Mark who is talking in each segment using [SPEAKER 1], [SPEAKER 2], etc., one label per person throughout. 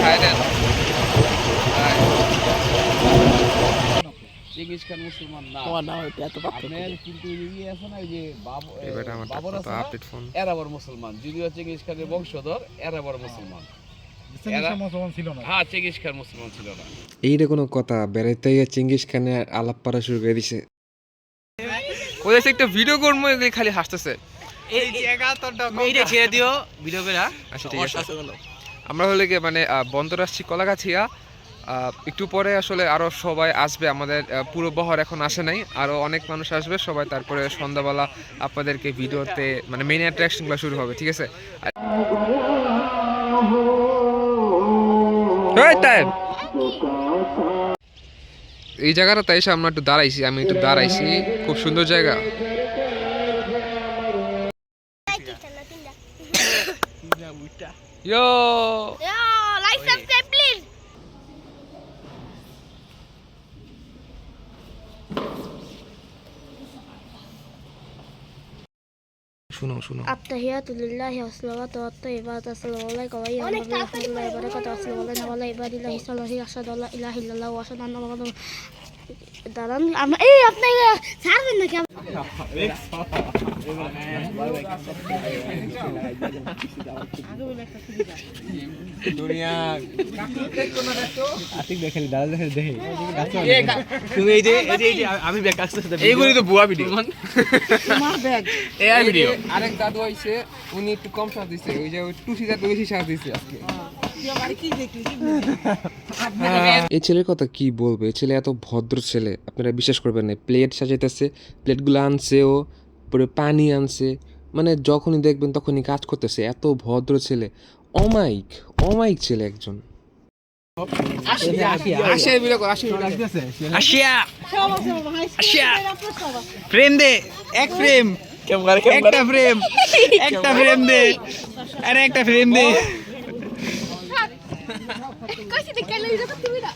[SPEAKER 1] খায় দেন Genghis Khan মুসলমান না তোমার নাম এত আপনার কিন্তু ইয়ে আছে না যে বাবর আছে আপডেট ফোন এরা বড় মুসলমান যদিও চেঙ্গিস খানের বংশধর এরা বড় মুসলমান চেঙ্গিস খান মুসলমান ছিল না হ্যাঁ চেঙ্গিস খান মুসলমান ছিল না
[SPEAKER 2] এইটা কোনো কথা বেড়াইতে গিয়ে চেঙ্গিস খানের আলাপ পারা শুরু করে দিছে
[SPEAKER 1] ওই একটা ভিডিও করবো খালি হাসতেছে এই জায়গা তো এইটা ছেড়ে দিও ভিডিও করে আচ্ছা ঠিক আছে আমরা হলে কি মানে বন্দর আসছি কলাগাছিয়া একটু পরে আসলে আরো সবাই আসবে আমাদের পুরো বহর এখন আসে নাই আরো অনেক মানুষ আসবে সবাই তারপরে সন্ধ্যাবেলা আপনাদেরকে ভিডিওতে মানে মেইন অ্যাট্রাকশনগুলো শুরু হবে ঠিক আছে এই জায়গাটা এসে আমরা একটু দাঁড়াইছি আমি একটু দাঁড়াইছি খুব সুন্দর জায়গা Yo!
[SPEAKER 3] Yo, like subscribe please.
[SPEAKER 2] শুনো
[SPEAKER 3] التحيات لله والصلوات والطيبات السلام عليكم ورحمة الله وبركاته السلام علينا وعلى عباد الله الصالحين أشهد أن لا إله إلا الله وأشهد أن محمدا দাঁড়ান আমরা এই আপনাকে ছাড়বেন নাকি
[SPEAKER 1] দুনিয়া
[SPEAKER 4] আতিক দেখেন দাদা দেখে
[SPEAKER 1] তুমি এই যে আমি ব্যাগ আসতেছি এইগুলি তো বুয়া ভিডিও
[SPEAKER 3] আমার ব্যাগ
[SPEAKER 1] এআই ভিডিও
[SPEAKER 2] আরেক দাদু আইছে উনি একটু কম সাজ দিছে ওই যে টুসি দাদু বেশি সাজ দিছে আজকে এই ছেলের কথা কি বলবো এই ছেলে এত ভদ্র ছেলে আপনারা বিশ্বাস করবেন না প্লেট সাজাইতেছে প্লেটগুলো আনছে ও পরে পানি আনছে মানে যখনই দেখবেন তখনই কাজ করতেছে এত ভদ্র ছেলে অমায়িক ছেলে একজন
[SPEAKER 4] ফ্রেম দে এক ফ্রেম একটা ফ্রেম দে আরে একটা ফ্রেম দে
[SPEAKER 3] কইছি তো কেন এটা তুমি না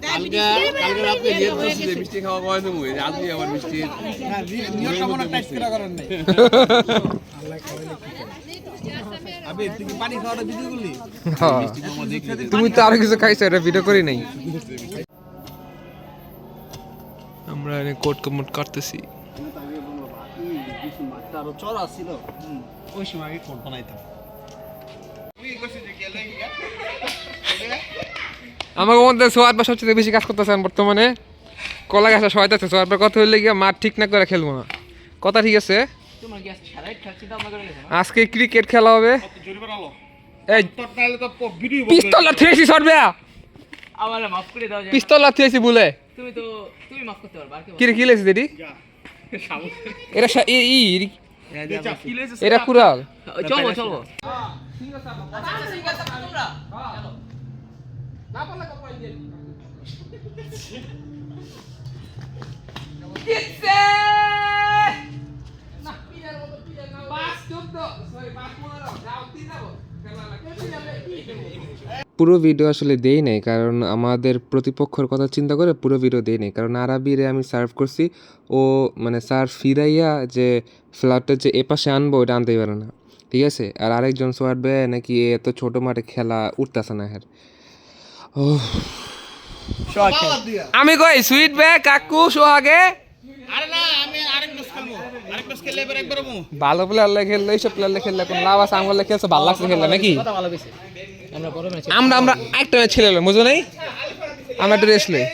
[SPEAKER 1] কালকে রাতে নিয়ে বসে মিষ্টি খাওয়া কয় তুমি আজকে আমার মিষ্টি
[SPEAKER 4] নিয়র সামনে টাইট করা করেন নাই আল্লাহ খাওয়াইলে কি আবে তুমি পানি খাওয়াটা ভিডিও করলি
[SPEAKER 2] তুমি তো আরো কিছু খাইছো এটা ভিডিও করি নাই আমরা এনে কোট কমট করতেছি
[SPEAKER 4] আরো চড়া ছিল ওই সময় আগে কোট বানাইতাম
[SPEAKER 2] আমার মধ্যে সোয়াদ বা সবচেয়ে বেশি কাজ করতেছে বর্তমানে কলা গাছে সহায়তাছে সোয়াদ বা কথা হইলে গিয়ে মাঠ ঠিক না করে খেলবো না কথা ঠিক আছে আজকে ক্রিকেট খেলা হবে এই পিস্তল লাথিয়েছি সরবে
[SPEAKER 5] আমারে মাফ করে দাও
[SPEAKER 2] পিস্তল লাথিয়েছি বলে
[SPEAKER 5] তুমি মাফ করতে পারবা
[SPEAKER 2] কি রে কি লেছি দিদি এরা এরা কুড়াল
[SPEAKER 5] চলো
[SPEAKER 2] পুরো ভিডিও আসলে দেই নাই কারণ আমাদের প্রতিপক্ষের কথা চিন্তা করে পুরো ভিডিও দেই নাই কারণ আরাবিরে আমি সার্ভ করছি ও মানে সার্ভ ফিরাইয়া যে ফ্ল্যাটটা যে এপাশে আনবো ওটা আনতেই পারে না ঠিক আছে আর আরেকজন সোয়াট বে নাকি এত ছোট মাঠে খেলা উঠতেছে না হ্যাঁ ও আমি কই সুইট বে কাকু সোহাগে
[SPEAKER 4] আরে না আমি আরেক গ্লাস খাবো আরেক গ্লাস খেলে এবার একবার বমু
[SPEAKER 2] ভালো প্লেয়ার খেললে এইসব প্লেয়ার খেললে কোন লাভ আছে আমগুলো খেলছে ভালো লাগছে খেললে নাকি
[SPEAKER 5] ভালো বেশি আমরা বড় ম্যাচ
[SPEAKER 2] আমরা একটা ম্যাচ খেলে বুঝো নাই আমরা একটু রেস্ট লই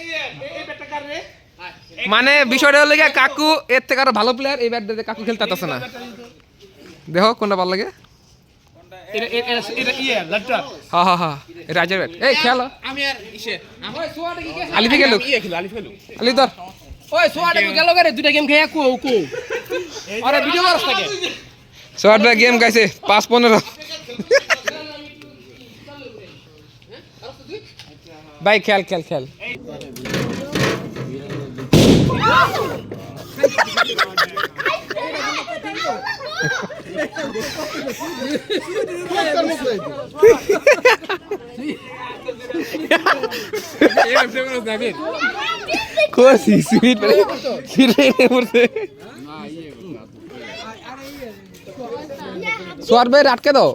[SPEAKER 2] মানে বিষয়টা হলো গিয়ে কাকু এর থেকে আরো ভালো প্লেয়ার এই ব্যাট দিয়ে কাকু খেলতে পারতেছে না দেখো কোনটা ভালো লাগে
[SPEAKER 4] এটা ইয়ে লাটটা
[SPEAKER 2] হ্যাঁ রাজার ব্যাট এই খেলো
[SPEAKER 4] আমি আর ইসে
[SPEAKER 2] আলিফি গেল আলি ধর
[SPEAKER 5] ওই সোয়াটা গেল করে দুইটা গেম খেয়া কো আরে ভিডিও করছ থাকে
[SPEAKER 2] সোয়াট ব্যাট গেম গাইছে 5-15 ভাই খেল কোসি সুইট সোয়ার ভাই আটকে দাও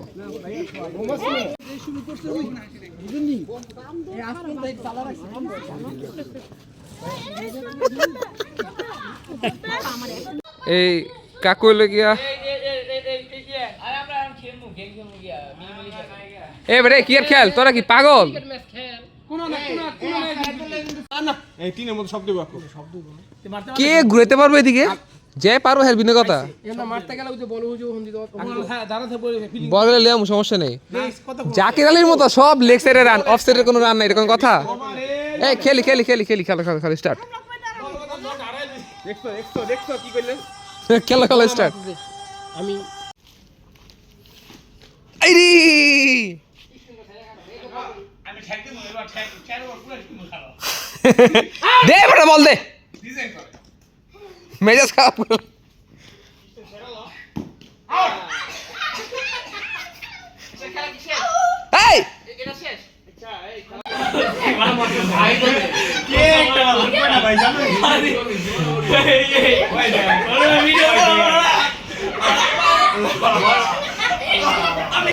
[SPEAKER 2] এই কাকু হইলো গিয়া এ বেরে কি আর খেল তোরা কি পাগল
[SPEAKER 4] এই তিনের মধ্যে শব্দ বাক্য
[SPEAKER 2] কে ঘুরাইতে পারবে এদিকে যে পারো হের বিনা কথা
[SPEAKER 5] মারতে গেলে ওই যে বলো যে হিন্দি দাও
[SPEAKER 4] হ্যাঁ দাঁড়াতে বলে ফিলিং
[SPEAKER 2] বল গেলে লিয়াম সমস্যা নেই
[SPEAKER 4] কত
[SPEAKER 2] জাকির আলীর মতো সব লেগ সাইডে রান অফ সাইডের কোনো রান নাই এরকম কথা এই খেলি খেলি খেলি খেলি খেলা খেলা খেলা স্টার্ট
[SPEAKER 4] দেখছো কি করলেন
[SPEAKER 2] খেলা খেলা স্টার্ট
[SPEAKER 5] আমি
[SPEAKER 2] এই রে দে বড় বল দে মেজাজ খারাপ করে এই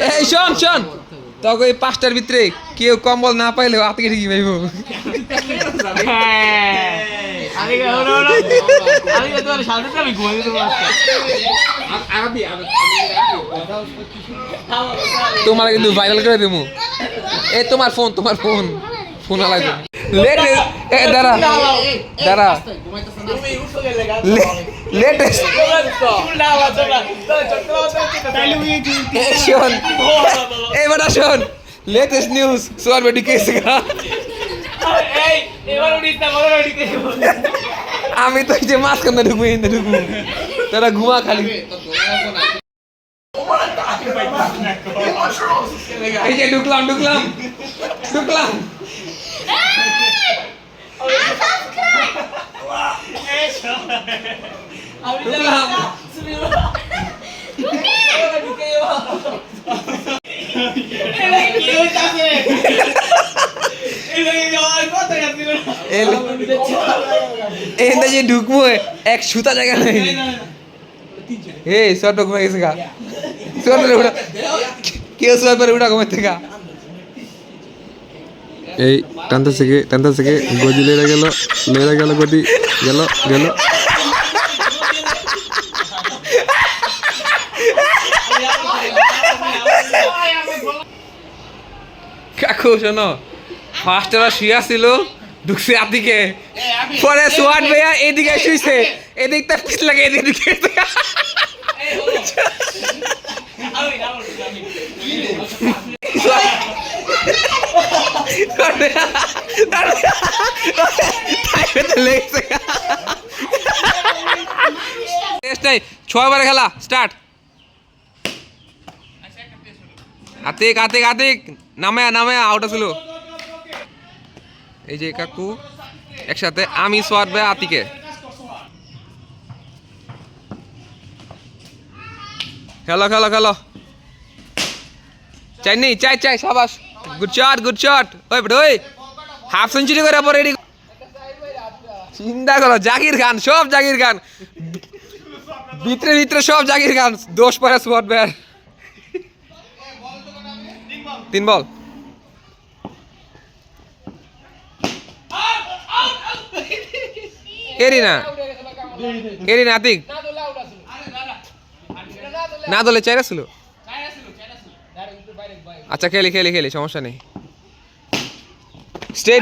[SPEAKER 2] এই শোন শোন তোকে এই পাঁচটার ভিতরে কেউ কম্বল না পাইলেও আতকে ঠিকই পাইব তোমার কিন্তু ভাইরাল করে দেবো এ তোমার ফোন ফোন লাগবে দাঁড়া দাঁড়া লেটেস্ট শোন এবার শোন লেটেস্ট নিউজ সোয়ার বেটি কেস আমি তো এই যে মাঝখানে ঢুকবো হিন্দে ঢুকবো তোরা ঘুমা খালি এই যে ঢুকলাম এই যে ঢুকবো এক সুতা জায়গা নেই এই শর্ট ঘুমে গেছে গা কেউ শোয়ার পরে উঠা ঘুমের থেকে এই টানতে থেকে গজি লেরা গেল গটি গেল কাকু শোনো ফার্স্ট ওরা শুয়ে ছিল ঢুকছে আদিকে পরে সোয়াট ভাইয়া এদিকে শুইছে এদিকটা পিছ লাগে এদিকে ঢুকে ছয়বার খেলা স্টার্ট আতিক নামে আউট ছিল এই যে কাকু একসাথে আমি সোয়াট ভাই আতিকে খেলো চাই সাবাস গুড শট ওই বেটা ওই হাফ সেঞ্চুরি করে পরে রেডি চিন্তা করো জাকির খান সব জাকির খান ভিতরে সব জাকির খান দোষ পরে সোয়াট ভাই 3 বল এরিনা আতিক না দলে চাইরা ছিল আচ্ছা খেলি সমস্যা নেই স্টেট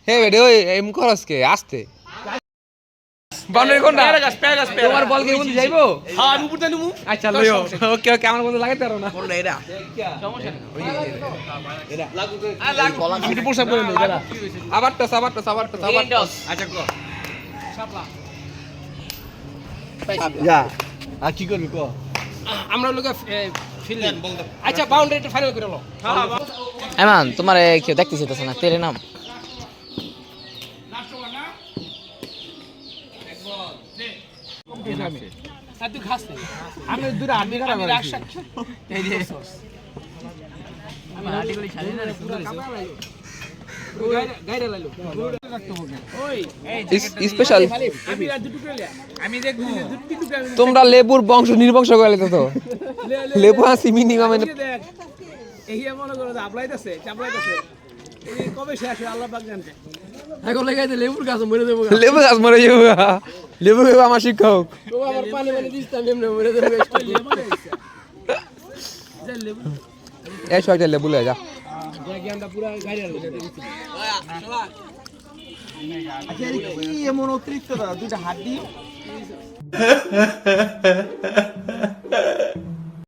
[SPEAKER 2] হে বেডে ওই এম করস কে আস্তে বাউন্ডারি কোনটা তোমার বল কি বন্ধু যাইবো
[SPEAKER 4] হ্যাঁ আমি উপরে নিমু
[SPEAKER 2] আচ্ছা লইও ওকে আমার বন্ধু লাগাইতে পারো না
[SPEAKER 4] কোনটা এটা
[SPEAKER 5] সমস্যা নেই
[SPEAKER 4] এটা লাগু
[SPEAKER 5] আমি একটু প্রসাব করে নেই দাদা
[SPEAKER 2] আবার টস
[SPEAKER 5] আচ্ছা কো
[SPEAKER 4] যা আর কি করবি কো
[SPEAKER 5] আমরা লোকে ফিল্ডিং আচ্ছা বাউন্ডারিটা ফাইনাল করে লো
[SPEAKER 6] এমান তোমার কেউ দেখতেছি তো না তেরে নাম
[SPEAKER 5] তুই খাস আমি দূরে আড্ডি করা করেছি এই যে আমি আড্ডি করে ছাড়ি না গাইরে লাইলো ওই
[SPEAKER 2] স্পেশাল
[SPEAKER 5] আমি দুটো করে আমি দেখবো দুটো
[SPEAKER 2] তোমরা লেবুর বংশ নির্বংশ করে তো লেবু আসি মিনিমাম
[SPEAKER 5] দেখ এই মনে করো চাপলাইতেছে এই কবে শেষ হয় আল্লাহ পাক জানে এখন লাগাইতে লেবুর গাছ মরে দেবো
[SPEAKER 1] লেবু গাছ মরে যাবো লেবু খাবো আমার শিক্ষক
[SPEAKER 5] তো আমার পানি দিস্তাম এমনি মরে দেবো
[SPEAKER 1] এসো একটা লেবু লয়ে যা
[SPEAKER 5] জ্ঞানটা পুরো গাড়ি
[SPEAKER 4] আচ্ছা কি এমন অতিরিক্ত দুইটা হাত দিয়ে